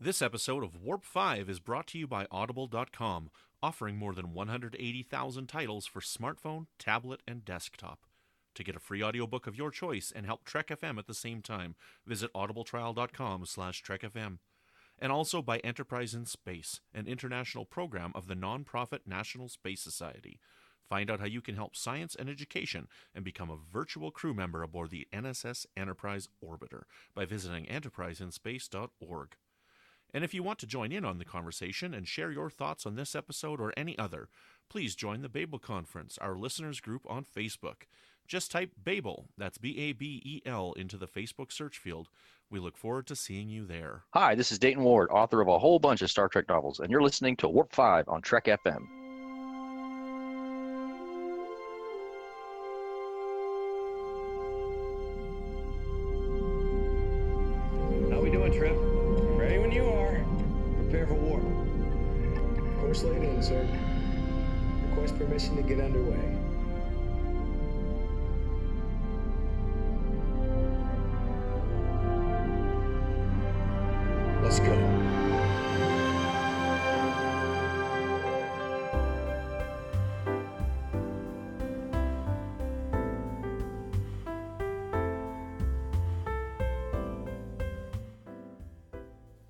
This episode of Warp 5 is brought to you by Audible.com, offering more than 180,000 titles for smartphone, tablet, and desktop. To get a free audiobook of your choice and help Trek FM at the same time, visit audibletrial.com/trekfm. And also by Enterprise in Space, an international program of the non-profit National Space Society. Find out how you can help science and education and become a virtual crew member aboard the NSS Enterprise Orbiter by visiting enterpriseinspace.org. And if you want to join in on the conversation and share your thoughts on this episode or any other, please join the Babel Conference, our listeners group on Facebook. Just type Babel, that's Babel, into the Facebook search field. We look forward to seeing you there. Hi, this is Dayton Ward, author of a whole bunch of Star Trek novels, and you're listening to Warp 5 on Trek FM. How we doing, Trip? Ready when you are. Prepare for warp. Course laid in, sir. Request permission to get underway. Let's go.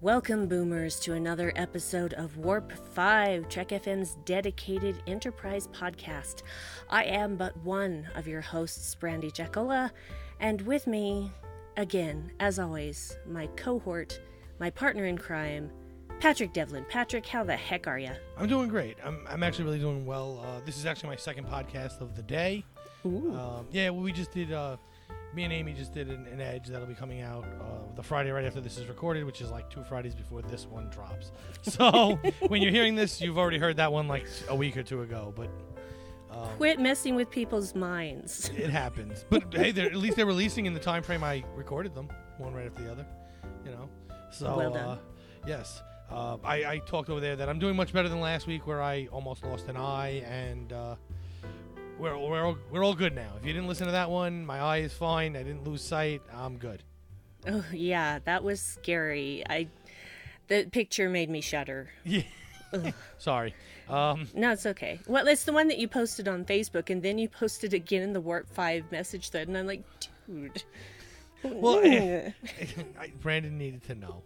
Welcome, Boomers, to another episode of Warp 5, Trek FM's dedicated Enterprise podcast. I am but one of your hosts, Brandi Jackola, and with me, again, as always, my cohort, my partner in crime, Patrick Devlin. Patrick, how the heck are you? I'm doing great. I'm actually really doing well. This is actually my second podcast of the day. Ooh. We just did... Me and Amy just did an Edge that'll be coming out the Friday right after this is recorded, which is like 2 Fridays before this one drops. So when you're hearing this, you've already heard that one like a week or 2 ago. But Quit messing with people's minds. It happens. But hey, at least they're releasing in the time frame I recorded them, one right after the other. You know. So well done. Yes. I talked over there that I'm doing much better than last week, where I almost lost an eye, and we're all good now. If you didn't listen to that one, my eye is fine. I didn't lose sight. I'm good. Oh, yeah, that was scary. The picture made me shudder. Yeah. Sorry. No, it's okay. Well, it's the one that you posted on Facebook, and then you posted again in the Warp 5 message thread, and I'm like, dude. Well, Brandon needed to know.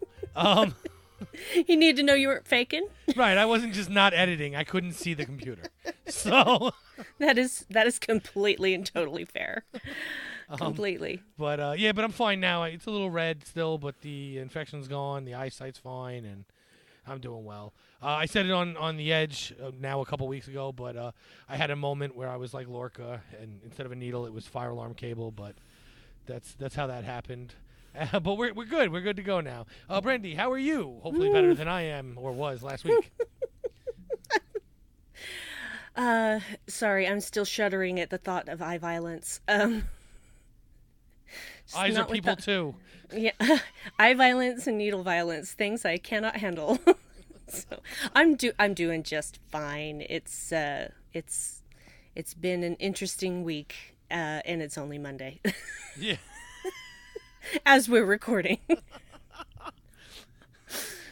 You need to know you weren't faking? Right, I wasn't just not editing. I couldn't see the computer. So that is completely and totally fair. Completely. But I'm fine now. It's a little red still, but the infection's gone. The eyesight's fine, and I'm doing well. I said it on the Edge now a couple weeks ago, but I had a moment where I was like Lorca, and instead of a needle, it was fire alarm cable. But that's how that happened. But we're good. We're good to go now. Brandi, how are you? Hopefully better than I am or was last week. Sorry, I'm still shuddering at the thought of eye violence. Eyes are people too. Yeah, eye violence and needle violence, things I cannot handle. So I'm doing just fine. It's been an interesting week, and it's only Monday. Yeah. As we're recording.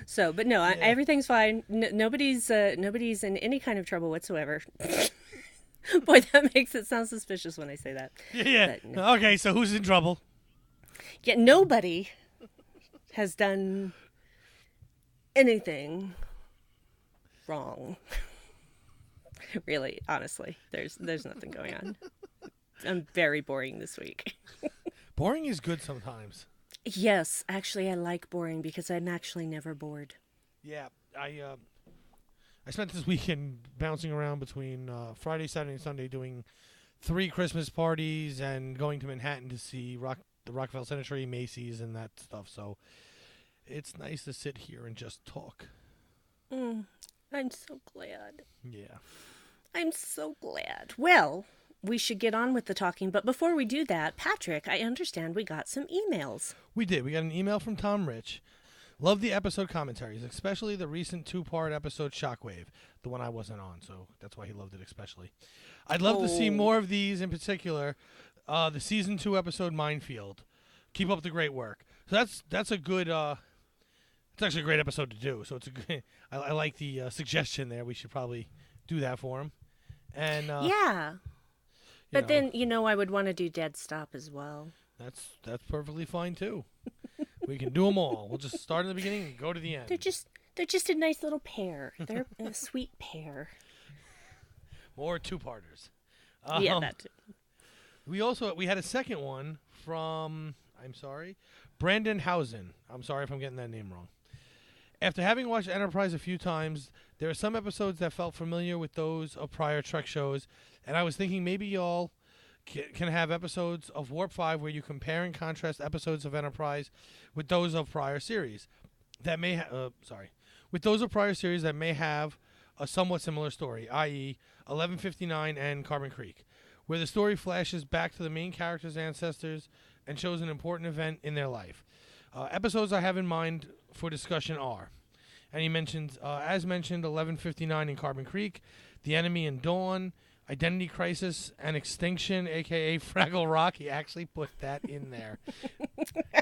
So, but no, yeah. Everything's fine. Nobody's in any kind of trouble whatsoever. Boy, that makes it sound suspicious when I say that. Yeah. But no. Okay, so who's in trouble? Yeah, nobody has done anything wrong. Really, honestly, there's nothing going on. I'm very boring this week. Boring is good sometimes. Yes, actually, I like boring because I'm actually never bored. Yeah, I spent this weekend bouncing around between Friday, Saturday, and Sunday doing 3 Christmas parties and going to Manhattan to see the Rockefeller Center Tree, Macy's, and that stuff. So it's nice to sit here and just talk. I'm so glad. Yeah. I'm so glad. Well, we should get on with the talking, but before we do that, Patrick, I understand we got some emails. We did. We got an email from Tom Rich. Love the episode commentaries, especially the recent 2-part episode Shockwave, the one I wasn't on, so that's why he loved it especially. I'd love to see more of these, in particular, the season 2 episode Minefield. Keep up the great work. So that's a good It's actually a great episode to do. So it's a good, I like the suggestion there. We should probably do that for him. And yeah. But know, then, I would want to do Dead Stop as well. That's perfectly fine too. We can do them all. We'll just start in the beginning and go to the end. They're just a nice little pair. They're a sweet pair. More two-parters. Yeah, that too. We had a second one from, I'm sorry, Brandon Housen. I'm sorry if I'm getting that name wrong. After having watched Enterprise a few times, there are some episodes that felt familiar with those of prior Trek shows, and I was thinking maybe y'all can have episodes of Warp 5 where you compare and contrast episodes of Enterprise with those of prior series that may with those of prior series that may have a somewhat similar story, i.e. 1159 and Carbon Creek, where the story flashes back to the main character's ancestors and shows an important event in their life. Episodes I have in mind for discussion are, and he mentions, as mentioned, 1159 in Carbon Creek, The Enemy in Dawn, Identity Crisis, and Extinction, a.k.a. Fraggle Rock. He actually put that in there.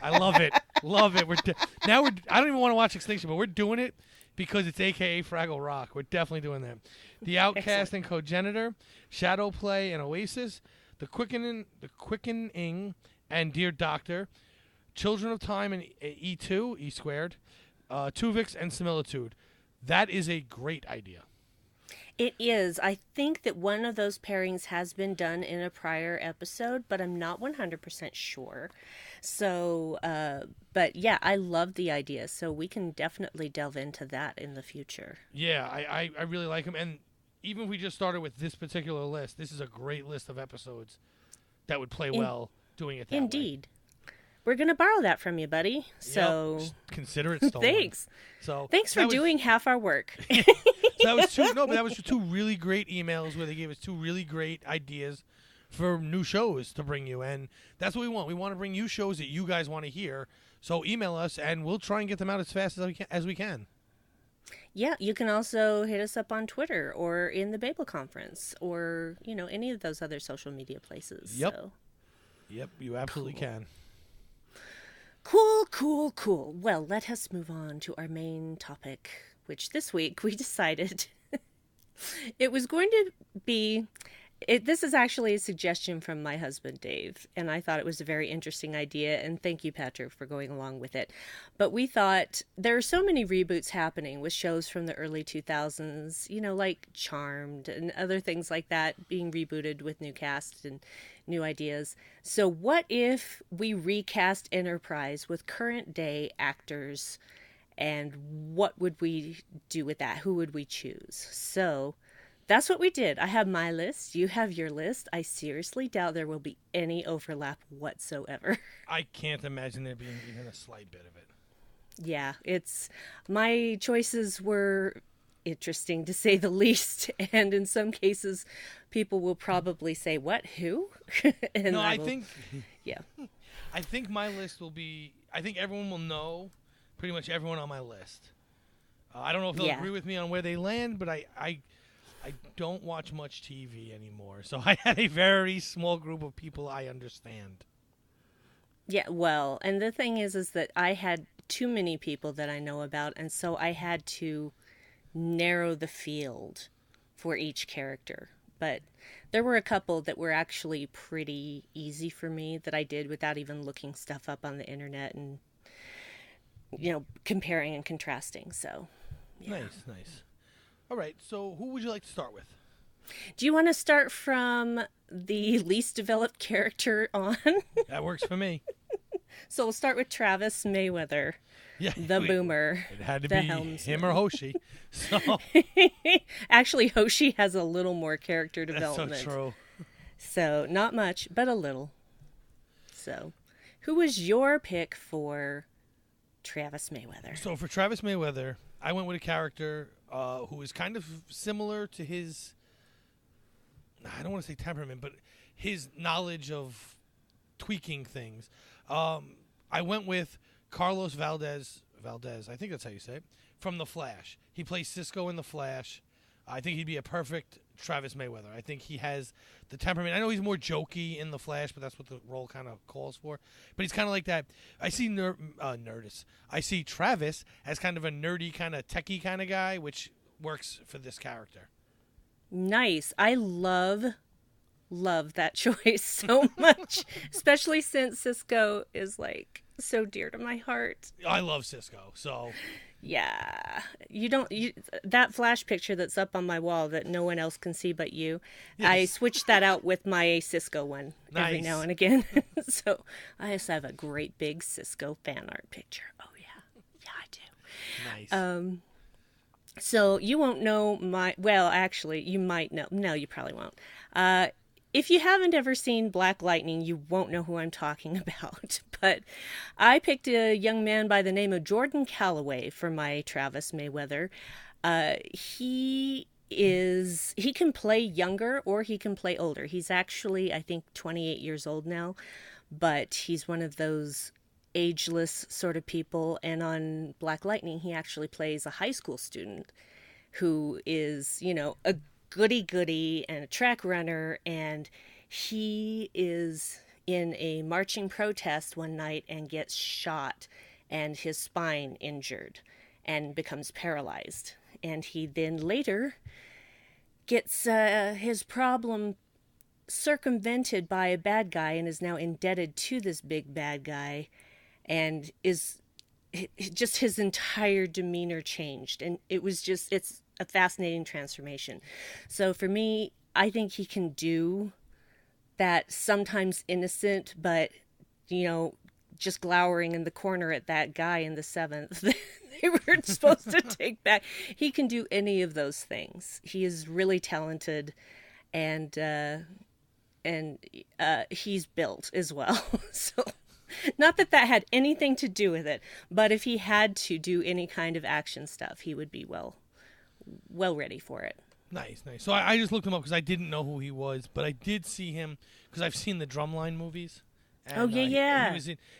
I love it. Love it. I don't even want to watch Extinction, but we're doing it because it's a.k.a. Fraggle Rock. We're definitely doing that. The Outcast and Cogenitor, Shadow Play and Oasis, The Quickening and Dear Doctor, Children of Time and E2, E squared, Tuvix and Similitude. That is a great idea. It is. I think that one of those pairings has been done in a prior episode, but I'm not 100% sure. So, but yeah, I love the idea. So we can definitely delve into that in the future. Yeah, I really like them. And even if we just started with this particular list, this is a great list of episodes that would play well doing it that way. Indeed. We're going to borrow that from you, buddy. So Yep. Consider it stolen. Thanks. So thanks for doing half our work. So that was two really great emails where they gave us two really great ideas for new shows to bring you, and that's what we want. We want to bring you shows that you guys want to hear. So email us, and we'll try and get them out as fast as we can. Yeah, you can also hit us up on Twitter or in the Babel Conference or any of those other social media places. Yep. So. Yep, you absolutely can. Cool. Well, let us move on to our main topic, which this week we decided it was going to be... This is actually a suggestion from my husband, Dave, and I thought it was a very interesting idea, and thank you, Patrick, for going along with it. But we thought there are so many reboots happening with shows from the early 2000s, like Charmed and other things like that being rebooted with new casts and new ideas. So what if we recast Enterprise with current-day actors, and what would we do with that? Who would we choose? So... that's what we did. I have my list. You have your list. I seriously doubt there will be any overlap whatsoever. I can't imagine there being even a slight bit of it. Yeah, my choices were interesting to say the least. And in some cases, people will probably say, what, who? And I think my list will be, I think everyone will know pretty much everyone on my list. I don't know if they'll agree with me on where they land, but I don't watch much TV anymore, so I had a very small group of people I understand. Yeah, well, and the thing is that I had too many people that I know about, and so I had to narrow the field for each character. But there were a couple that were actually pretty easy for me that I did without even looking stuff up on the internet and, comparing and contrasting, so... yeah. Nice. All right, so who would you like to start with? Do you want to start from the least developed character on? That works for me. So we'll start with Travis Mayweather, the boomer. It had to the be helmsman. him or Hoshi. So Actually, Hoshi has a little more character development. That's so true. So not much, but a little. So, who was your pick for Travis Mayweather? So for Travis Mayweather, I went with a character who is kind of similar to his, I don't want to say temperament, but his knowledge of tweaking things. I went with Carlos Valdez, I think that's how you say it, from The Flash. He plays Cisco in The Flash. I think he'd be a perfect Travis Mayweather. I think he has the temperament. I know he's more jokey in The Flash, but that's what the role kind of calls for. But he's kind of like that. I see Nerdist. I see Travis as kind of a nerdy, kind of techie kind of guy, which works for this character. Nice. I love that choice so much, especially since Cisco is like so dear to my heart. I love Cisco, so yeah. That Flash picture that's up on my wall that no one else can see but you. Yes. I switched that out with my Cisco one every now and again. So I also have a great big Cisco fan art picture. Oh yeah, I do. Nice. So you won't know actually, you might know. No, you probably won't. If you haven't ever seen Black Lightning, you won't know who I'm talking about. But I picked a young man by the name of Jordan Calloway for my Travis Mayweather. He can play younger or he can play older. He's actually, I think, 28 years old now, but he's one of those ageless sort of people. And on Black Lightning, he actually plays a high school student who is, a goody and a track runner, and he is in a marching protest one night and gets shot and his spine injured and becomes paralyzed. And he then later gets his problem circumvented by a bad guy and is now indebted to this big bad guy, and is just his entire demeanor changed. And it's a fascinating transformation. So for me, I think he can do that sometimes innocent, but, just glowering in the corner at that guy in the 7th they were supposed to take back. He can do any of those things. He is really talented, and he's built as well. So not that had anything to do with it, but if he had to do any kind of action stuff, he would be well ready for it. Nice. So I just looked him up because I didn't know who he was, but I did see him because I've seen the Drumline movies. And, yeah.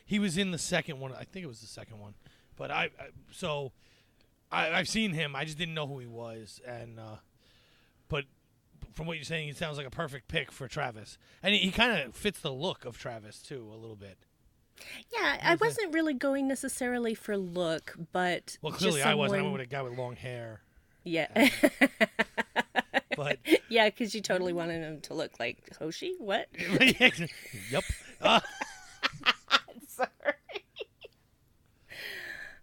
He was in the second one. I think it was the second one, but I've seen him. I just didn't know who he was, and but from what you're saying, he sounds like a perfect pick for Travis, and he kind of fits the look of Travis too a little bit. Yeah, I wasn't really going necessarily for look, but clearly I wasn't. I went with a guy with long hair. Yeah. But yeah, because you totally wanted him to look like Hoshi. What? Yep.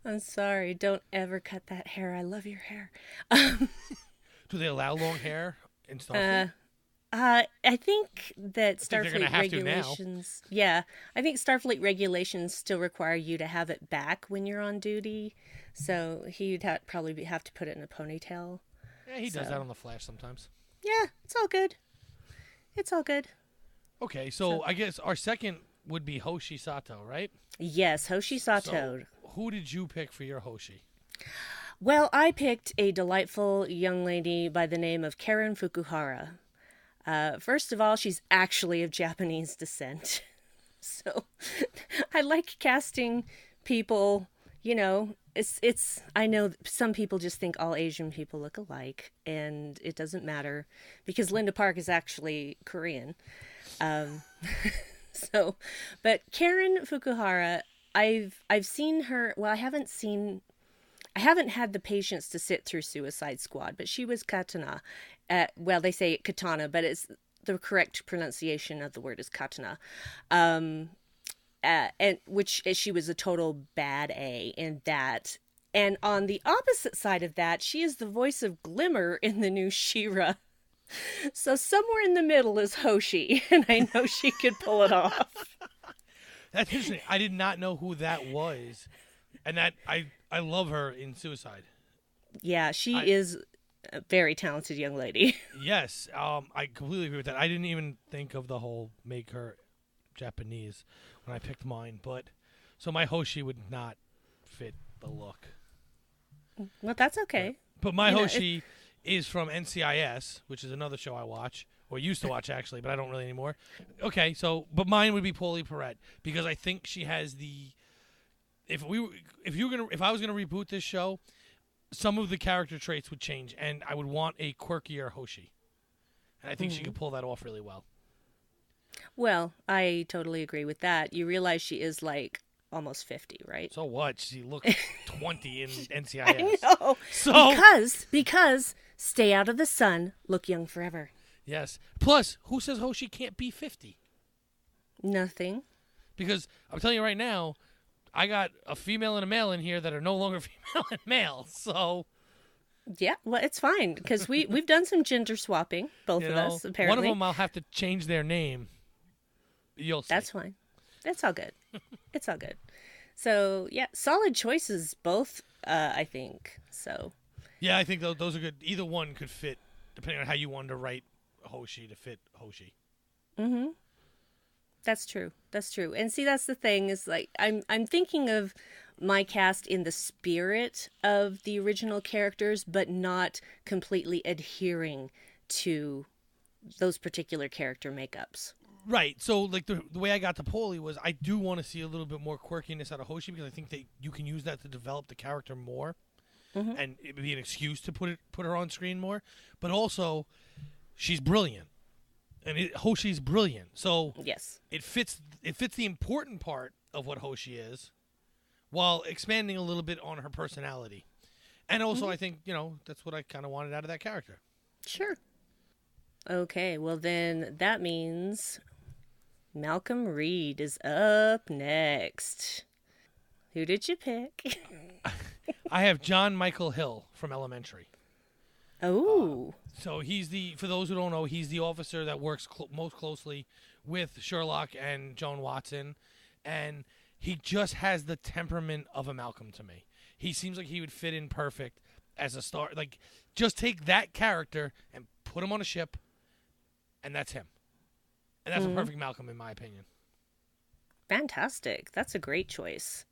I'm sorry. Don't ever cut that hair. I love your hair. Do they allow long hair in Starfleet? I think that Starfleet regulations. Yeah, I think Starfleet regulations still require you to have it back when you're on duty. So he'd probably have to put it in a ponytail. Yeah, he does that on The Flash sometimes. Yeah, it's all good. It's all good. Okay, so I guess our second would be Hoshi Sato, right? Yes, Hoshi Sato. So who did you pick for your Hoshi? Well, I picked a delightful young lady by the name of Karen Fukuhara. First of all, she's actually of Japanese descent. So I like casting people, I know some people just think all Asian people look alike, and it doesn't matter because Linda Park is actually Korean. But Karen Fukuhara, I've seen her. Well, I haven't had the patience to sit through Suicide Squad, but she was katana. They say katana, but it's the correct pronunciation of the word is katana. And which she was a total bad A in that. And on the opposite side of that, she is the voice of Glimmer in the new She-Ra. So somewhere in the middle is Hoshi, and I know she could pull it off. That's interesting. I did not know who that was, and that I love her in Suicide. Yeah, she is a very talented young lady. Yes, I completely agree with that. I didn't even think of the whole make her Japanese when I picked mine, but so my Hoshi would not fit the look. Well, that's okay. But my Hoshi is from NCIS, which is another show I watch, or used to watch actually, but I don't really anymore. Okay, but mine would be Paulie Perrette because I think she has the. If I was gonna reboot this show, some of the character traits would change, and I would want a quirkier Hoshi. And I think she could pull that off really well. Well, I totally agree with that. You realize she is like almost 50, right? So what? She looks 20 in NCIS. I know. So Because stay out of the sun, look young forever. yes. Plus, who says Hoshi can't be 50? Nothing. Because I'm telling you right now, I got a female and a male in here that are no longer female and male. So Yeah, well, it's fine because we've done some gender swapping, both of us, apparently. one of them I'll have to change their name. You'll see. That's fine. That's all good. It's all good. So, yeah, solid choices, both, I think. So, Yeah, I think those are good. Either one could fit, depending on how you wanted to write Hoshi to fit Hoshi. mm-hmm. That's true. That's true. And see, that's the thing is like I'm thinking of my cast in the spirit of the original characters, but not completely adhering to those particular character makeups. Right. So, like, the way I got to Paulie was I do want to see a little bit more quirkiness out of Hoshi because I think that you can use that to develop the character more. And it would be an excuse to put her on screen more. But also, she's brilliant. And Hoshi's brilliant. So, Yes. it fits the important part of what Hoshi is while expanding a little bit on her personality. And also, I think, that's what I kind of wanted out of that character. Sure. Okay, well then that means Malcolm Reed is up next. Who did you pick? I have John Michael Hill from Elementary. Oh. So for those who don't know, he's the officer that works most closely with Sherlock and Joan Watson. And he just has the temperament of a Malcolm to me. He seems like he would fit in perfect as a star. Like, just take that character and put him on a ship, and that's him. And that's a perfect Malcolm, in my opinion. Fantastic. That's a great choice.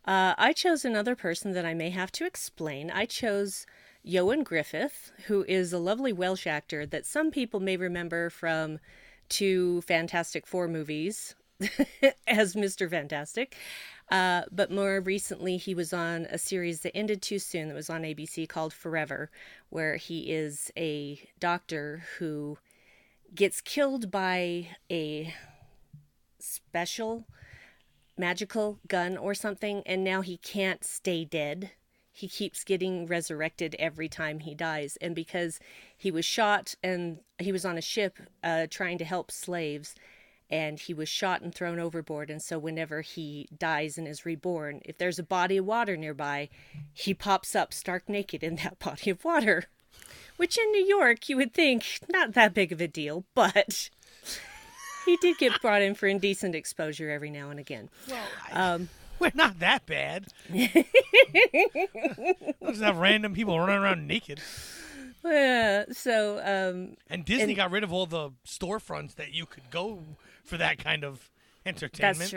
I chose another person that I may have to explain. I chose Ioan Griffith, who is a lovely Welsh actor that some people may remember from 2 Fantastic Four movies as Mr. Fantastic. But more recently, he was on a series that ended too soon that was on ABC called Forever, where he is a doctor who gets killed by a special magical gun or something, and now he can't stay dead. He keeps getting resurrected every time he dies. And because he was shot and he was on a ship trying to help slaves, and he was shot and thrown overboard. And so whenever he dies and is reborn, if there's a body of water nearby, he pops up stark naked in that body of water. Which in New York, you would think, not that big of a deal, but he did get brought in for indecent exposure every now and again. Well, we're not that bad. Let's have random people running around naked. And Disney got rid of all the storefronts that you could go for that kind of entertainment.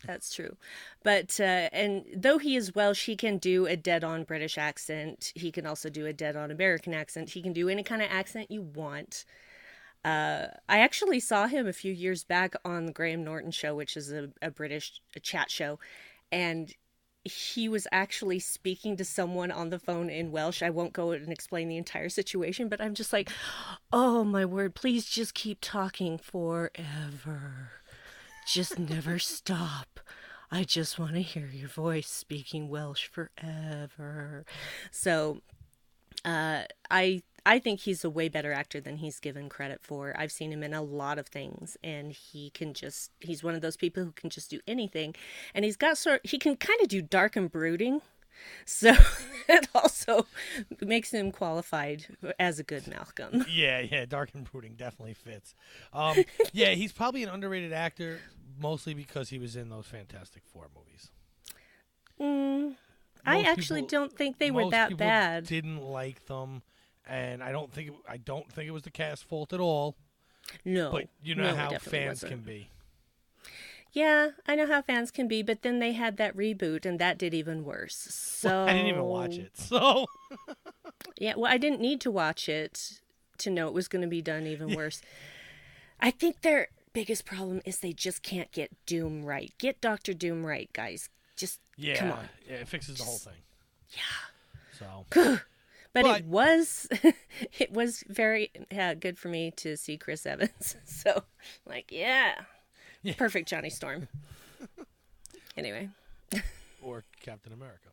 That's true. But, and though he is Welsh, he can do a dead-on British accent. He can also do a dead-on American accent. He can do any kind of accent you want. I actually saw him a few years back on the Graham Norton Show, which is a British chat show. And he was actually speaking to someone on the phone in Welsh. I won't go and explain the entire situation, but I'm just like, oh my word, please just keep talking forever. Just never stop. I just want to hear your voice speaking Welsh forever. So, I think he's a way better actor than he's given credit for. I've seen him in a lot of things, and he's one of those people who can just do anything. And he can kind of do dark and brooding. So that also makes him qualified as a good Malcolm. Yeah, dark and brooding definitely fits. Yeah, he's probably an underrated actor, mostly because he was in those Fantastic Four movies. I actually don't think they were that bad. Didn't like them, and I don't think it was the cast's fault at all. No, but you know how wasn't. fans can be. Yeah, I know how fans can be, but then they had that reboot, and that did even worse. So well, I didn't even watch it, so yeah. Well, I didn't need to watch it to know it was going to be done even worse. I think their biggest problem is they just can't get Doom right. Get Dr. Doom right, guys. Just come on. Yeah, it fixes the whole thing. Yeah. So, But it was it was very good for me to see Chris Evans. So, like, yeah. Perfect Johnny Storm. Anyway. Or Captain America.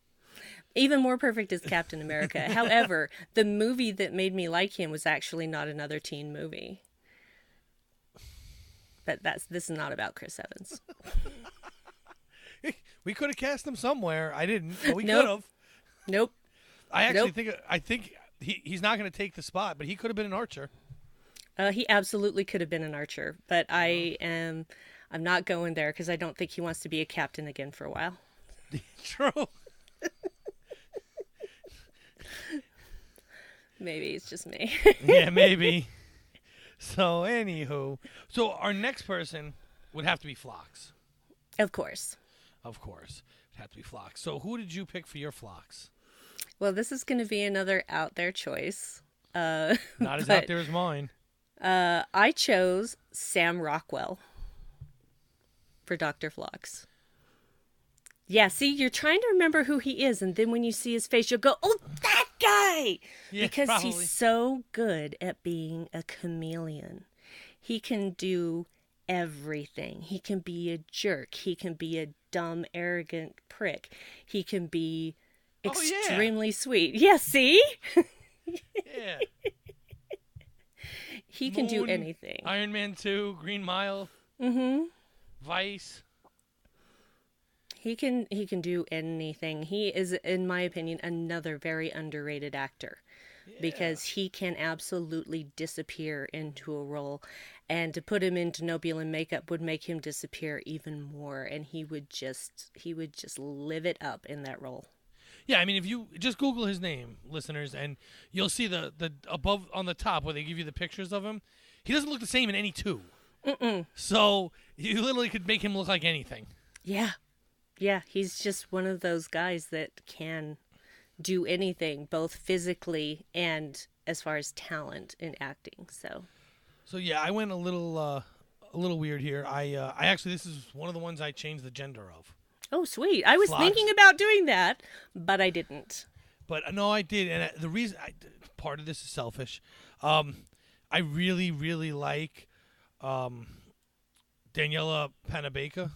Even more perfect is Captain America. However, the movie that made me like him was actually not another teen movie. But this is not about Chris Evans. We could have cast him somewhere. I didn't, but we Nope. could have. Nope. I actually Nope. think he's not going to take the spot, but he could have been an archer. He absolutely could have been an archer, but I'm not going there because I don't think he wants to be a captain again for a while. True. Maybe it's just me. Yeah, maybe. So, anywho. So, our next person would have to be Phlox. Of course. Of course. It'd have to be Phlox. So, who did you pick for your Phlox? Well, this is going to be another out there choice. Not as out there as mine. I chose Sam Rockwell for Dr. Phlox. Yeah, see, you're trying to remember who he is, and then when you see his face, you'll go, oh, that guy! Yeah, because probably. he's so good at being a chameleon. He can do everything. He can be a jerk. He can be a dumb, arrogant prick. He can be extremely sweet. Yeah, see? Yeah. He can do Moon, anything. Iron Man 2, Green Mile, Vice. He can do anything. He is, in my opinion, another very underrated actor because he can absolutely disappear into a role, and to put him into Nobulin makeup would make him disappear even more, and he would just live it up in that role. Yeah, I mean, if you just Google his name, listeners, and you'll see the above on the top where they give you the pictures of him. He doesn't look the same in any two. So you literally could make him look like anything. Yeah. Yeah, he's just one of those guys that can do anything, both physically and as far as talent in acting. So yeah, I went a little weird here. I actually, this is one of the ones I changed the gender of. oh, sweet. I was Phlox. thinking about doing that, but I didn't. But no, I did, and the reason part of this is selfish. I really, really like Daniela Panabaker.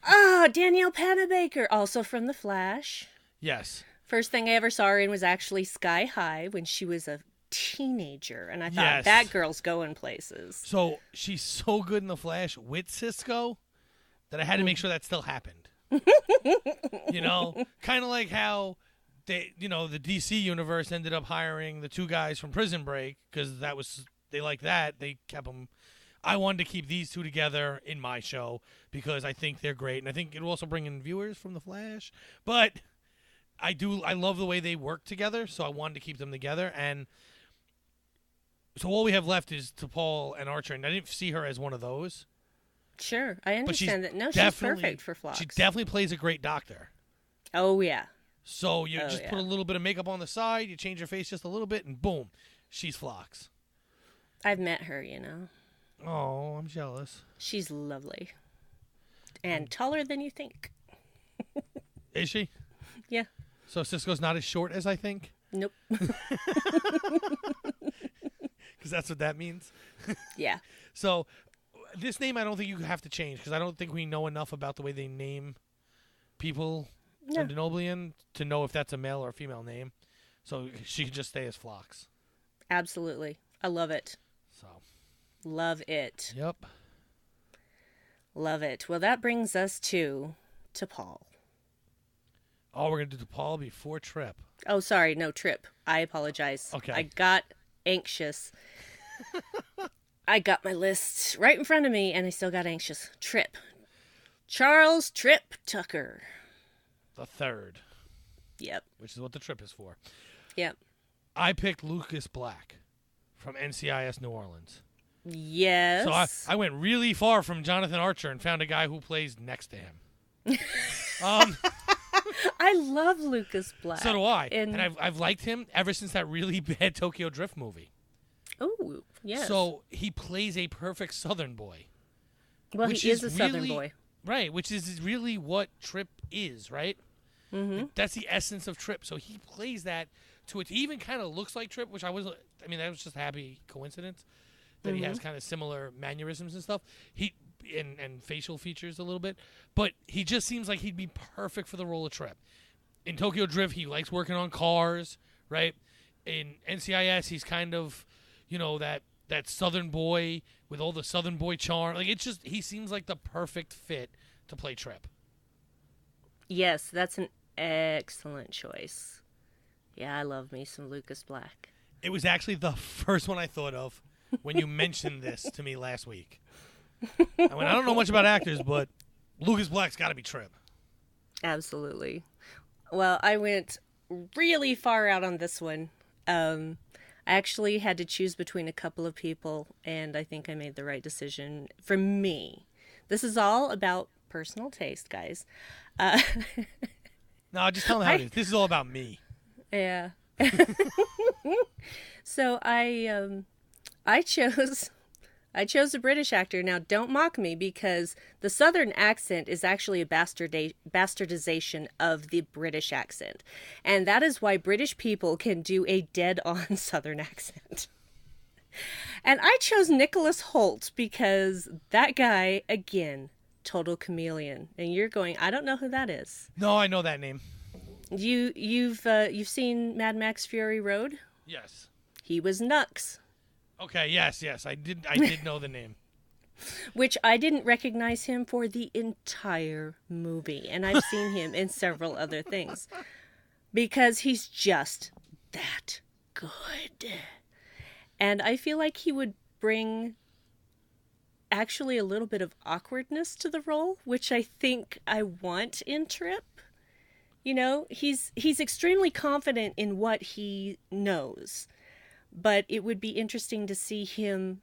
Oh, Danielle Panabaker, also from The Flash. Yes. First thing I ever saw her in was actually Sky High when she was a teenager, and I thought, Yes. that girl's going places. So she's so good in The Flash with Cisco that I had to make sure that still happened. You know, kind of like how the DC universe ended up hiring the two guys from Prison Break because they liked that. They kept them. I wanted to keep these two together in my show because I think they're great, and I think it'll also bring in viewers from The Flash. But I love the way they work together, so I wanted to keep them together. And so all we have left is T'Pol and Archer, and I didn't see her as one of those. Sure, I But understand that. No, she's definitely- perfect for Phlox. She definitely plays a great doctor. Oh, yeah. So you Oh, just yeah. put a little bit of makeup on the side, you change her face just a little bit, and boom, she's Phlox. I've met her, you know. Oh, I'm jealous. She's lovely. And taller than you think. Is she? Yeah. So Cisco's not as short as I think? Nope. Because that's what that means. Yeah. So this name I don't think you have to change because I don't think we know enough about the way they name people No. in Denoblian to know if that's a male or a female name. So she could just stay as Phlox. Absolutely. I love it. So, Love it. yep. Love it. Well, that brings us to Paul. Oh, we're going to do Paul before Trip. Oh, sorry. No, Trip. I apologize. Okay. I got anxious. I got my list right in front of me, and I still got anxious. Trip. Charles Trip Tucker. The third, Yep. which is what the Trip is for. Yep. I picked Lucas Black from NCIS New Orleans. Yes. So I went really far from Jonathan Archer and found a guy who plays next to him. I love Lucas Black. So do I. And I've liked him ever since that really bad Tokyo Drift movie. oh, yes. So he plays a perfect Southern boy. well, which he is a Southern really- boy. Right, which is really what Trip is, right? Mm-hmm. That's the essence of Trip. So he plays that to it. He even kind of looks like Trip, which that was just a happy coincidence that he has kind of similar mannerisms and stuff. And facial features a little bit, but he just seems like he'd be perfect for the role of Trip. In Tokyo Drift, he likes working on cars, right? In NCIS, he's kind of, that Southern boy with all the Southern boy charm. Like, it's just, he seems like the perfect fit to play Trip. Yes, that's an excellent choice. Yeah, I love me some Lucas Black. It was actually the first one I thought of when you mentioned this to me last week. I don't know much about actors, but Lucas Black's got to be Trip. Absolutely. Well, I went really far out on this one. I actually had to choose between a couple of people, and I think I made the right decision for me. This is all about personal taste, guys. No, just tell me how it is. This is all about me. Yeah. So I chose a British actor. Now, don't mock me, because the Southern accent is actually a bastardization of the British accent. And that is why British people can do a dead-on Southern accent. And I chose Nicholas Hoult because that guy, again, total chameleon. And you're going, I don't know who that is. No, I know that name. You've seen Mad Max Fury Road? Yes. He was Nux. Okay, yes, I did know the name. Which I didn't recognize him for the entire movie. And I've seen him in several other things. Because he's just that good. And I feel like he would bring actually a little bit of awkwardness to the role, which I think I want in Trip. He's extremely confident in what he knows. But it would be interesting to see him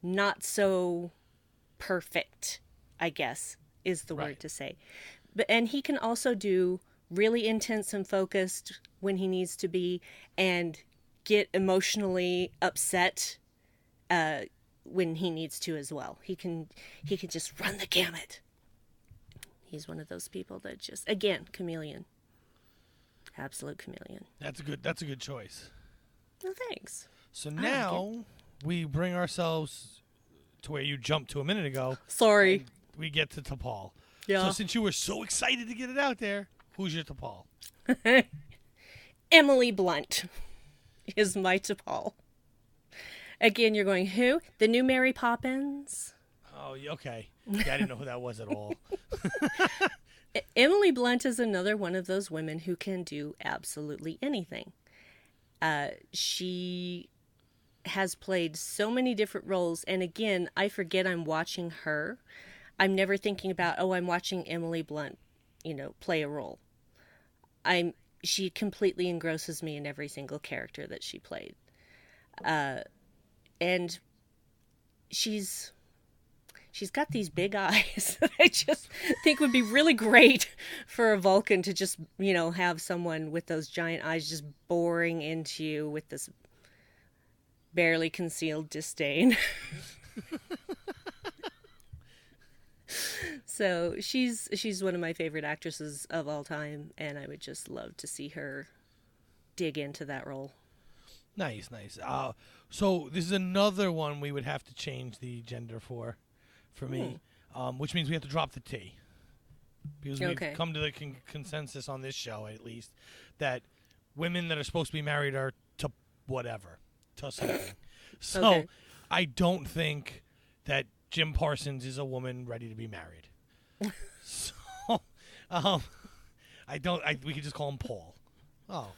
not so perfect, I guess, is the word to say. And he can also do really intense and focused when he needs to be, and get emotionally upset when he needs to as well. He can just run the gamut. He's one of those people that just, again, chameleon. Absolute chameleon. That's a good choice. Well, thanks. So now we bring ourselves to where you jumped to a minute ago. Sorry. We get to T'Pol. Yeah. So since you were so excited to get it out there, who's your T'Pol? Emily Blunt is my T'Pol. Again, you're going, who? The new Mary Poppins? Oh, okay. Yeah, I didn't know who that was at all. Emily Blunt is another one of those women who can do absolutely anything. She has played so many different roles, and again, I forget I'm watching her. I'm never thinking about, I'm watching Emily Blunt, play a role. She completely engrosses me in every single character that she played. And she's got these big eyes that I just think would be really great for a Vulcan to just, have someone with those giant eyes just boring into you with this barely concealed disdain. So she's one of my favorite actresses of all time, and I would just love to see her dig into that role. Nice. So this is another one we would have to change the gender for me, which means we have to drop the T. Because we've come to the consensus on this show, at least, that women that are supposed to be married are to whatever, to something. So I don't think that Jim Parsons is a woman ready to be married. So we could just call him Paul. Oh,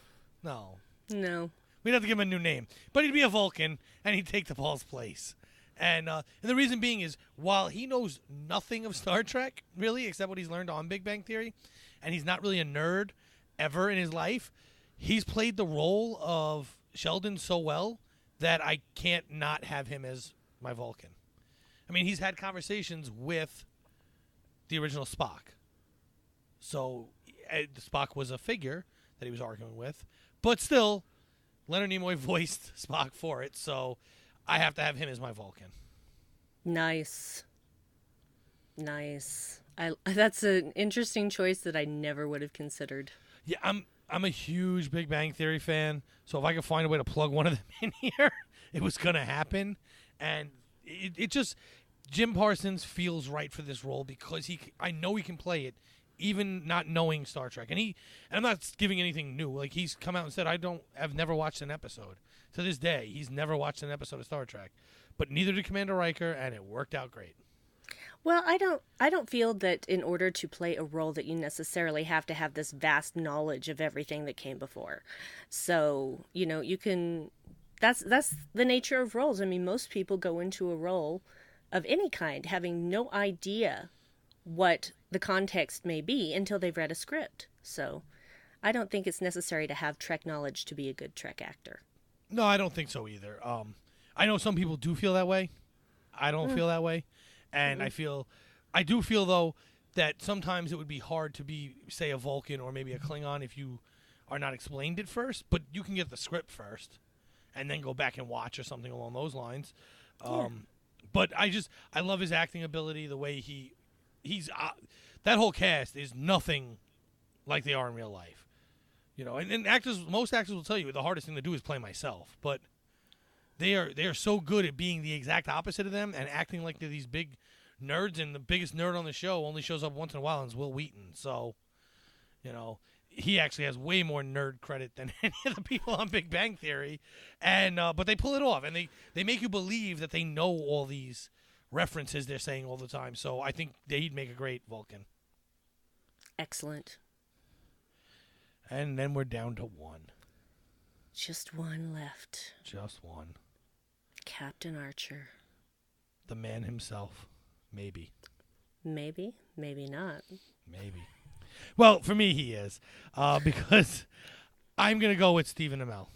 no. No. We'd have to give him a new name. But he'd be a Vulcan, and he'd take the Paul's place. And the reason being is, while he knows nothing of Star Trek, really, except what he's learned on Big Bang Theory, and he's not really a nerd ever in his life, he's played the role of Sheldon so well that I can't not have him as my Vulcan. I mean, he's had conversations with the original Spock. So Spock was a figure that he was arguing with. But still, Leonard Nimoy voiced Spock for it, so I have to have him as my Vulcan. Nice. That's an interesting choice that I never would have considered. Yeah, I'm a huge Big Bang Theory fan, so if I could find a way to plug one of them in here, it was gonna happen. And it just Jim Parsons feels right for this role because I know he can play it, even not knowing Star Trek. And I'm not giving anything new. Like, he's come out and said, I've never watched an episode. To this day, he's never watched an episode of Star Trek. But neither did Commander Riker, and it worked out great. Well, I don't feel that in order to play a role that you necessarily have to have this vast knowledge of everything that came before. So, you can that's the nature of roles. I mean, most people go into a role of any kind having no idea what the context may be until they've read a script. So, I don't think it's necessary to have Trek knowledge to be a good Trek actor. No, I don't think so either. I know some people do feel that way. I don't feel that way. And I do feel, though, that sometimes it would be hard to be, say, a Vulcan or maybe a Klingon if you are not explained it first. But you can get the script first and then go back and watch or something along those lines. But I love his acting ability, the way he's that whole cast is nothing like they are in real life. And most actors will tell you the hardest thing to do is play myself. But they are so good at being the exact opposite of them and acting like they're these big nerds, and the biggest nerd on the show only shows up once in a while and is Will Wheaton. So, he actually has way more nerd credit than any of the people on Big Bang Theory. And but they pull it off, and they make you believe that they know all these references they're saying all the time. So I think they'd make a great Vulcan. Excellent. And then we're down to one. Just one left. Just one. Captain Archer. The man himself. Maybe. Maybe. Maybe not. Maybe. Well, for me, he is. Because I'm going to go with Stephen Amell.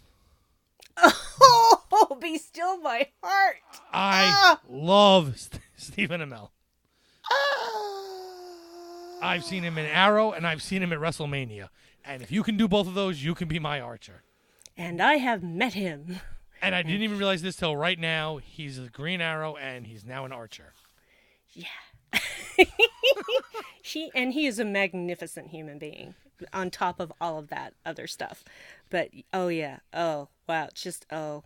Oh, be still my heart. I love Stephen Amell. I've seen him in Arrow, and I've seen him at WrestleMania. And if you can do both of those, you can be my Archer. And I have met him. And I didn't even realize this till right now. He's a Green Arrow, and he's now an Archer. Yeah. He is a magnificent human being on top of all of that other stuff. But, oh, yeah. Oh, wow. Just, just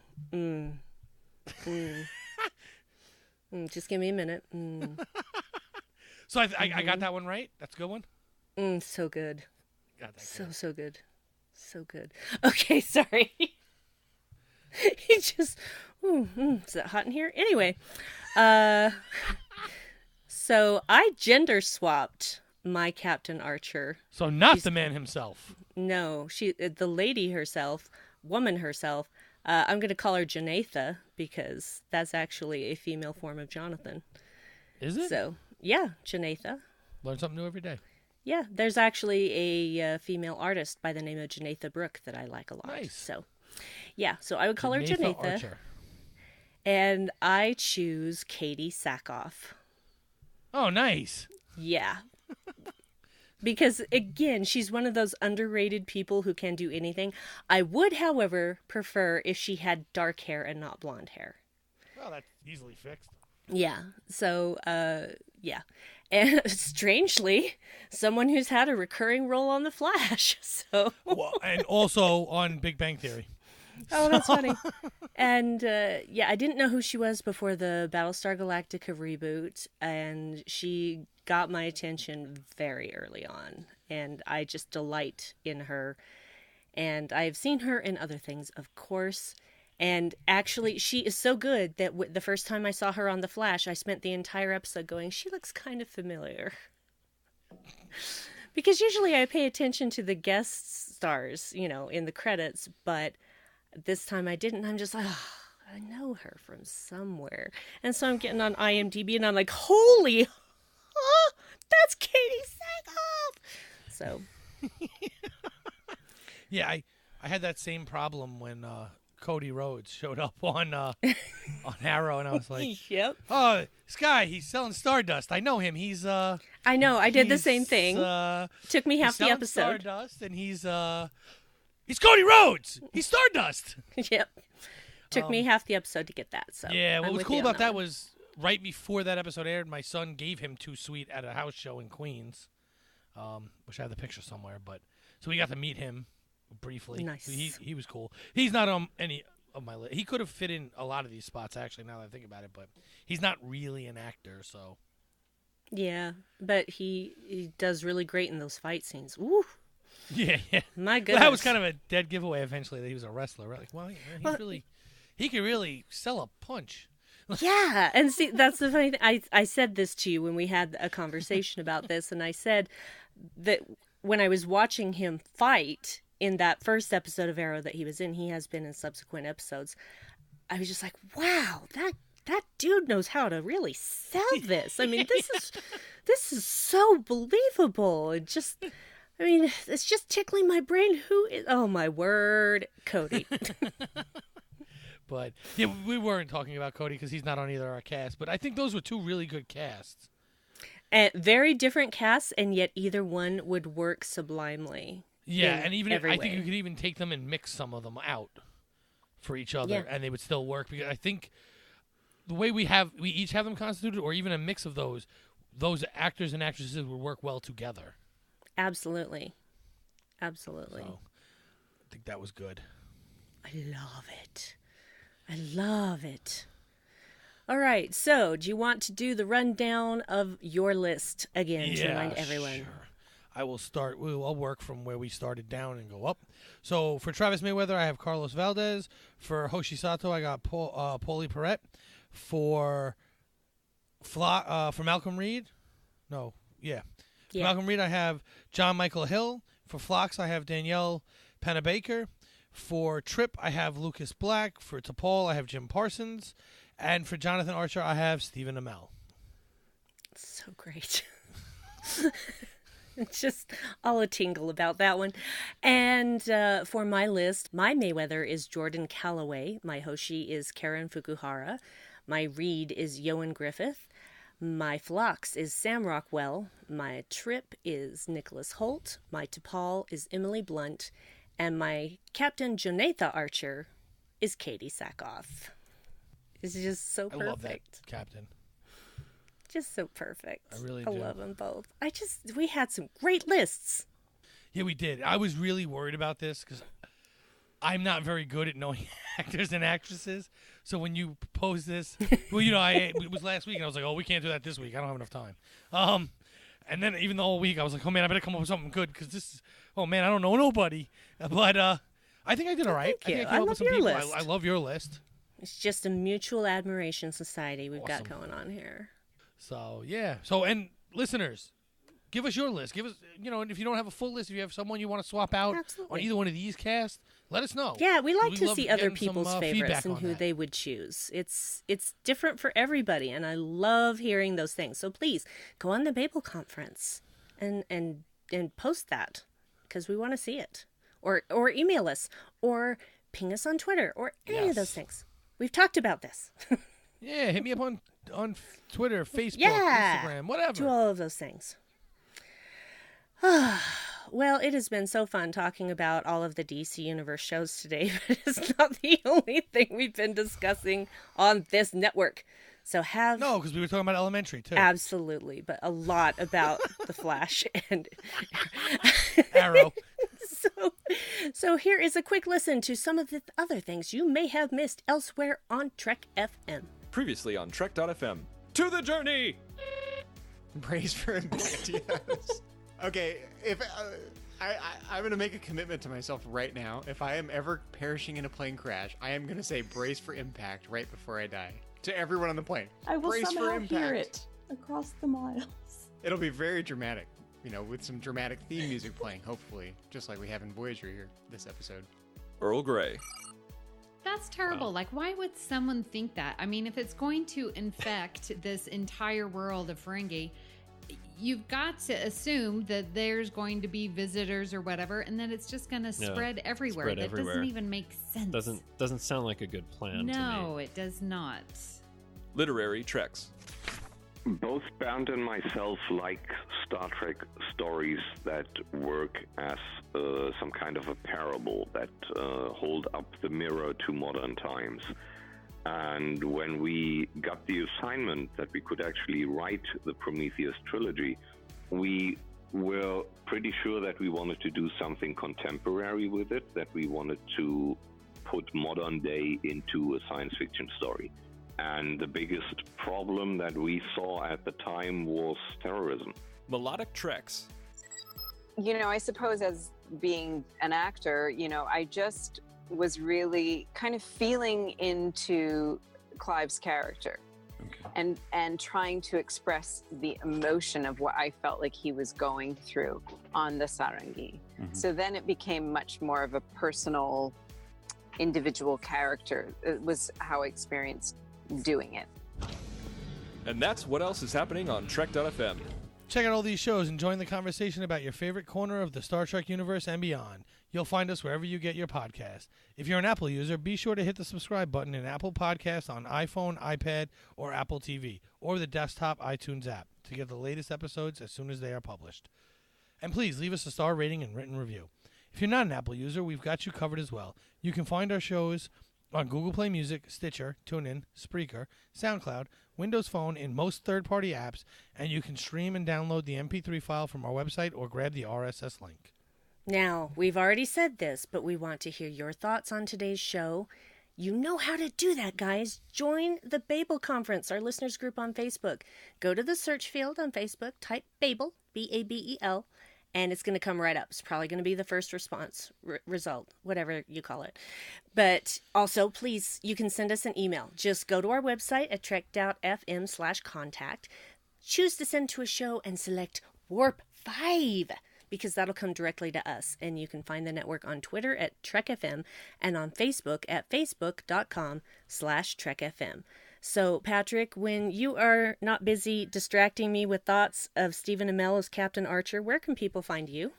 give me a minute. So I got that one right? That's a good one? So good. Got that So good. So good. Okay, sorry. He just, is it hot in here? Anyway, so I gender swapped my Captain Archer. So not the man himself. No, the lady herself, woman herself. I'm going to call her Janatha because that's actually a female form of Jonathan. Is it? So, yeah, Janatha. Learn something new every day. Yeah, there's actually a female artist by the name of Janatha Brooke that I like a lot. Nice. So, yeah, so I would call her Janatha. Archer. And I choose Katie Sackhoff. Oh, nice. Yeah. Because, again, she's one of those underrated people who can do anything. I would, however, prefer if she had dark hair and not blonde hair. Well, that's easily fixed. Yeah. So, yeah. And strangely, someone who's had a recurring role on The Flash. So. Well, and also on Big Bang Theory. Oh, that's funny. And, yeah, I didn't know who she was before the Battlestar Galactica reboot, and she got my attention very early on, and I just delight in her. And I've seen her in other things, of course. And actually, she is so good that the first time I saw her on The Flash, I spent the entire episode going, she looks kind of familiar. Because usually I pay attention to the guest stars, in the credits, but this time I didn't. I'm just like, I know her from somewhere. And so I'm getting on IMDb and I'm like, holy, that's Katie Sackhoff. So. Yeah, I had that same problem when Cody Rhodes showed up on Arrow, and I was like, yep. Oh, this guy, he's selling Stardust. I know him. He's I know, I did the same thing. Took me half the episode. Stardust, and he's Cody Rhodes. He's Stardust. Yep. Took me half the episode to get that. So yeah, what was cool about that was right before that episode aired, my son gave him 2 Sweet at a house show in Queens, which I have the picture somewhere. But so we got to meet him briefly. Nice. So he was cool. He's not on any of my list. He could have fit in a lot of these spots, actually, now that I think about it. But he's not really an actor, so. Yeah, but he does really great in those fight scenes. Woo! Yeah. My goodness. Well, that was kind of a dead giveaway eventually that he was a wrestler, right? Like, well, yeah, he could really sell a punch. Yeah, and see, that's the funny thing. I said this to you when we had a conversation about this, and I said that when I was watching him fight in that first episode of Arrow that he was in, he has been in subsequent episodes, I was just like, wow, that dude knows how to really sell this. I mean, this is so believable. It just, I mean, it's just tickling my brain. Who is, oh my word, Cody. But yeah, we weren't talking about Cody because he's not on either of our casts. But I think those were 2 really good casts. And very different casts, and yet either one would work sublimely. Yeah, and even I think you could even take them and mix some of them out for each other, and they would still work. Because I think the way we each have them constituted, or even a mix of those actors and actresses would work well together. Absolutely. So, I think that was good. I love it. I love it. All right, so do you want to do the rundown of your list again to remind everyone? Sure. I will start. I'll work from where we started down and go up. So for Travis Mayweather, I have Carlos Valdez. For Hoshi Sato, I got Paulie Perrette. For Malcolm Reed, For Malcolm Reed, I have John Michael Hill. For Phlox, I have Danielle Panabaker. For Trip, I have Lucas Black. For T'Pol, I have Jim Parsons. And for Jonathan Archer, I have Stephen Amell. So great. It's just all a tingle about that one. And for my list, my Mayweather is Jordan Calloway. My Hoshi is Karen Fukuhara. My Reed is Yoan Griffith. My Phlox is Sam Rockwell. My Trip is Nicholas Holt. My T'Pol is Emily Blunt. And my Captain Jonathan Archer is Katie Sackhoff. It's just so perfect. I love that captain. Just so perfect. I really do. I love them both. We had some great lists. Yeah, we did. I was really worried about this because I'm not very good at knowing actors and actresses. So when you proposed this, well, it was last week, and I was like, oh, we can't do that this week. I don't have enough time. And then even the whole week, I was like, oh, man, I better come up with something good because this is, oh, man, I don't know nobody. But I think I did all right. Thank you. I think I came up with some people. List. I love your list. It's just a mutual admiration society we've got going on here. So, yeah. So, and listeners, give us your list. Give us, if you don't have a full list, if you have someone you want to swap out on either one of these casts, let us know. Yeah, we like to see other people's favorites and who they would choose. It's different for everybody, and I love hearing those things. So please, go on the Babel conference and post that because we want to see it. Or email us, or ping us on Twitter, or any of those things. We've talked about this. Yeah, hit me up on Twitter, Facebook, Instagram, whatever. Do all of those things. Well, it has been so fun talking about all of the DC Universe shows today, but it's not the only thing we've been discussing on this network. So No, because we were talking about Elementary, too. Absolutely, but a lot about The Flash and Arrow. So here is a quick listen to some of the other things you may have missed elsewhere on Trek FM. Previously on Trek.fm. To the journey! Brace for impact, yes. Okay, if I'm going to make a commitment to myself right now. If I am ever perishing in a plane crash, I am going to say brace for impact right before I die. To everyone on the plane. I will brace somehow for impact. hear it across the miles. It'll be very dramatic, with some dramatic theme music playing, hopefully. Just like we have in Voyager here, this episode. Earl Grey. That's terrible. Wow. Like, why would someone think that? I mean, if it's going to infect this entire world of Ferengi, you've got to assume that there's going to be visitors or whatever, and then it's just going to spread everywhere. That doesn't even make sense. Doesn't sound like a good plan to me. No, it does not. Literary Treks. Both Bernd and myself like Star Trek stories that work as some kind of a parable that hold up the mirror to modern times. And when we got the assignment that we could actually write the Prometheus trilogy, we were pretty sure that we wanted to do something contemporary with it, that we wanted to put modern day into a science fiction story. And the biggest problem that we saw at the time was terrorism. Melodic Treks. I suppose as being an actor, I just was really kind of feeling into Clive's character and trying to express the emotion of what I felt like he was going through on the Sarangi. So then it became much more of a personal, individual character. It was how I experienced doing it. And that's what else is happening on Trek.fm. Check out all these shows and join the conversation about your favorite corner of the Star Trek universe and beyond. You'll find us wherever you get your podcast. If you're an Apple user, be sure to hit the subscribe button in Apple Podcasts on iPhone, iPad, or Apple TV, or the desktop iTunes app to get the latest episodes as soon as they are published. And please leave us a star rating and written review. If you're not an Apple user, we've got you covered as well. You can find our shows on Google Play Music, Stitcher, TuneIn, Spreaker, SoundCloud, Windows Phone, in most third-party apps, and you can stream and download the MP3 file from our website or grab the RSS link. Now, we've already said this, but we want to hear your thoughts on today's show. You know how to do that, guys. Join the Babel Conference, our listeners group on Facebook. Go to the search field on Facebook, type Babel, B-A-B-E-L, and it's going to come right up. It's probably going to be the first response, result, whatever you call it. But also, please, you can send us an email. Just go to our website at trek.fm/contact. Choose to send to a show and select Warp 5, because that'll come directly to us. And you can find the network on Twitter at TrekFM and on Facebook at facebook.com/TrekFM. So, Patrick, when you are not busy distracting me with thoughts of Stephen Amell as Captain Archer, where can people find you?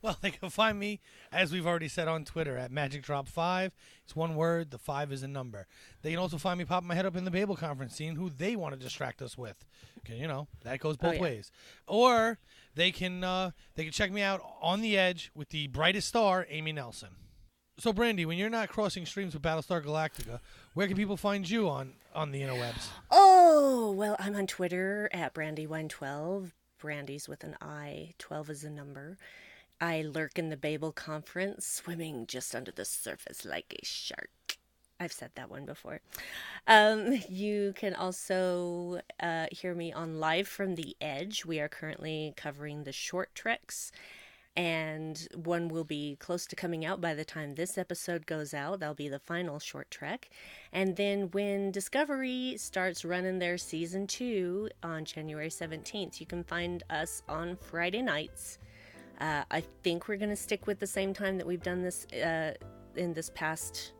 Well, they can find me, as we've already said, on Twitter at MagicDrop5. It's one word, the 5 is a number. They can also find me popping my head up in the Babel Conference, seeing who they want to distract us with. Because, that goes both ways. Or they can check me out on the Edge with the brightest star, Amy Nelson. So, Brandi, when you're not crossing streams with Battlestar Galactica, where can people find you on the interwebs? Oh, well, I'm on Twitter at Brandi112. Brandi's with an I, 12 is a number. I lurk in the Babel Conference, swimming just under the surface like a shark. I've said that one before. You can also hear me on Live from the Edge. We are currently covering the short treks, and one will be close to coming out by the time this episode goes out. That'll be the final short trek. And then when Discovery starts running their season 2 on January 17th, you can find us on Friday nights. I think we're going to stick with the same time that we've done this in this past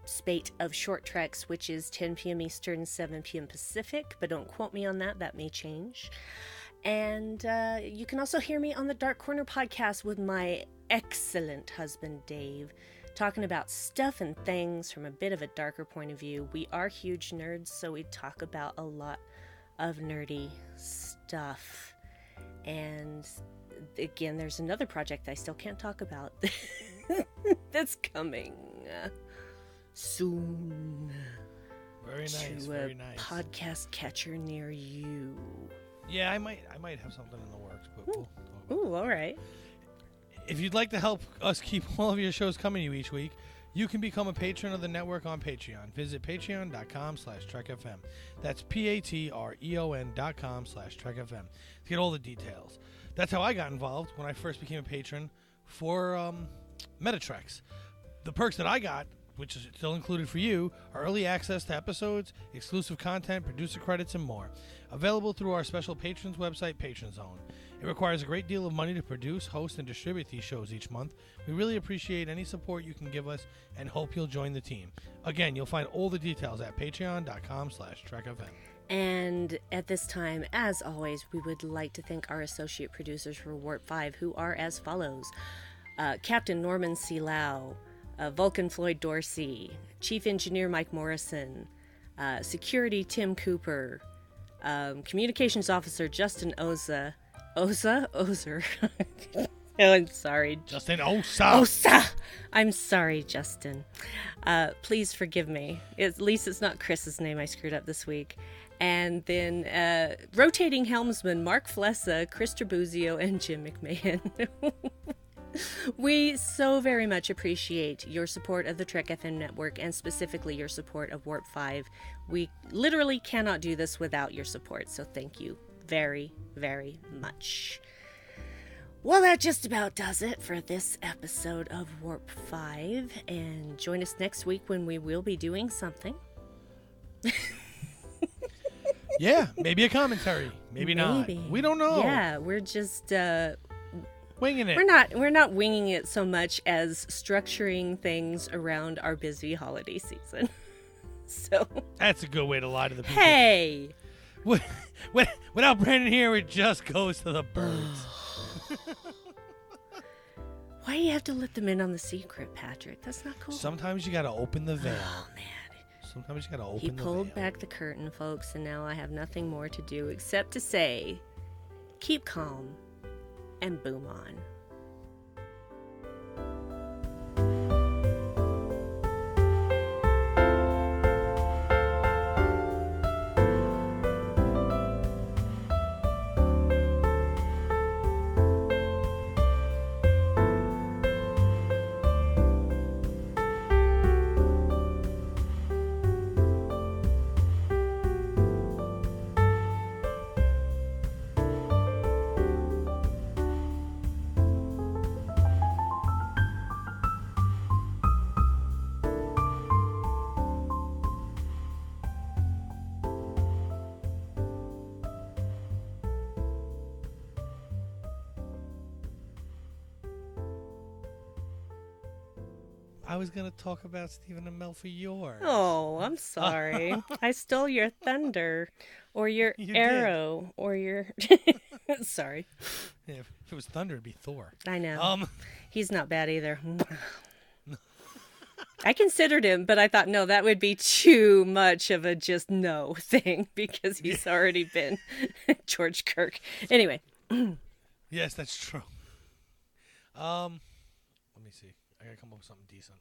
spate of short treks, which is 10 p.m. Eastern, 7 p.m. Pacific, but don't quote me on that. That may change. And you can also hear me on the Dark Corner podcast with my excellent husband, Dave, talking about stuff and things from a bit of a darker point of view. We are huge nerds, so we talk about a lot of nerdy stuff. And again, there's another project I still can't talk about that's coming soon. Very nice, to very a nice. Podcast catcher near you. Yeah, I might have something in the works, but we'll talk about Ooh, all right. If you'd like to help us keep all of your shows coming to you each week, you can become a patron of the network on Patreon. Visit patreon.com/TrekFM. That's patreon.com/TrekFM to get all the details. That's how I got involved when I first became a patron for Metatrex. The perks that I got, which is still included for you, are early access to episodes, exclusive content, producer credits, and more. Available through our special patrons website, Patron Zone. It requires a great deal of money to produce, host, and distribute these shows each month. We really appreciate any support you can give us and hope you'll join the team. Again, you'll find all the details at patreon.com/TrekFM. And at this time, as always, we would like to thank our associate producers for Warp 5, who are as follows. Captain Norman C. Lau, Vulcan Floyd Dorsey, Chief Engineer Mike Morrison, Security Tim Cooper, Communications Officer Justin Ozer. Oh, I'm sorry. Justin Osa. Osa! I'm sorry, Justin. Please forgive me. At least it's not Chris's name I screwed up this week. And then rotating helmsman Mark Flessa, Chris Trabuzio, and Jim McMahon. We so very much appreciate your support of the Trek FM network and specifically your support of Warp 5. We literally cannot do this without your support, so thank you very, very much. Well, that just about does it for this episode of Warp 5, and join us next week when we will be doing something. Yeah, maybe a commentary, maybe not. We don't know. Yeah, we're just winging it. We're not winging it so much as structuring things around our busy holiday season. So that's a good way to lie to the people. Hey, without Brandon here, it just goes to the birds. Why do you have to let them in on the secret, Patrick? That's not cool. Sometimes you got to open the veil. Oh man. Sometimes you got to open the veil. He pulled back the curtain, folks, and now I have nothing more to do except to say, keep calm and boom on. I was going to talk about Stephen Amell for yours. Oh, I'm sorry. I stole your thunder or your arrow did. Or your... Sorry. Yeah, if it was thunder, it'd be Thor. I know. He's not bad either. I considered him, but I thought, no, that would be too much of a just no thing because he's already been George Kirk. Anyway. Yes, that's true. Let me see. I gotta come up with something decent.